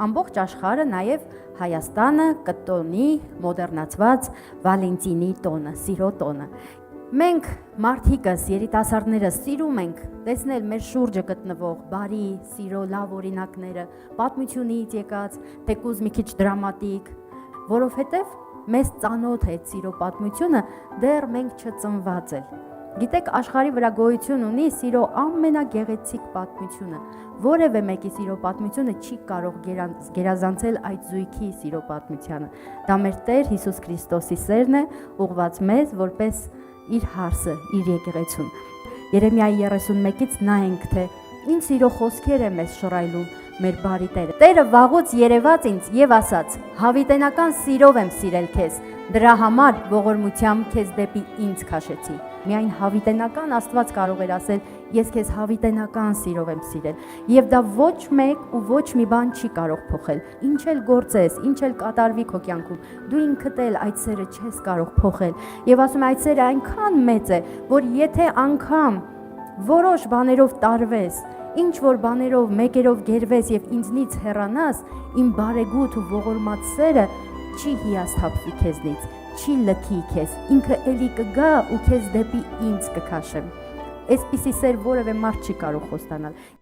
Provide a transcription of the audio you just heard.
ամբողջ աշխարհը, նաև Հայաստանը կտոնի մոդեռնացված Վալենտինի տոնը, սիրո տոնը։ Մենք մարդիկս, երիտասարդները սիրում ենք տեսնել մեր շուրջը գտնվող բարի, սիրո լավ օրինակները, պատմությունից եկած, թեկուզ մի քիչ դրամատիկ, որովհետև մեզ ծանոթ է սիրո պատմությունը, դեռ մենք չծնված էլ։ Գիտեք, աշխարհի վրա գոյություն ունի սիրո ամենագեղեցիկ պատմությունը։ Որևէ մեկի սիրո պատմությունը չի կարող գերազանցել այդ զույգի սիրո պատմությանը։ Դա մեր Տեր Հիսուս Քրիստոսի սերն է, ուղղված մեզ որպես իր հարսը, իր եկեղեցուն։ Երեմիայի 31-ից նայենք, թե ինչ սիրո խոսքեր է մեզ շռայլում մեր բարի Տերը։ Տերը վաղուց երևաց ինձ եւ ասաց. «Հավիտենական սիրով եմ սիրել քեզ, դրա համար ողորմությամբ քեզ դեպի ինձ քաշեցի»։ Միայն հավիտենական Աստված կարող էր ասել. «Ես քեզ հավիտենական սիրով եմ սիրել»։ Եվ դա ոչ մեկ ու ոչ մի բան չի կարող փոխել։ Ինչ էլ գործես, ինչ էլ կատարվի քո կյանքում, դու ինքդ էլ այդ սերը չես կարող փոխել։ Եվ ասում եմ, այդ սերը այնքան մեծ է, որ եթե անգամ որոշ բաներով տարվես, ինչ որ բաներով, մեկերով գերվես եւ ինձնից հեռանաս, իմ բարեգութ ու ողորմած սերը չի հիասթափվի քեզնից, չի լքի քեզ, ինքը էլի կգա ու քեզ դեպի ինձ կքաշեմ։ Այսպիսի սեր որևէ մարդ չի կարող խոստանալ։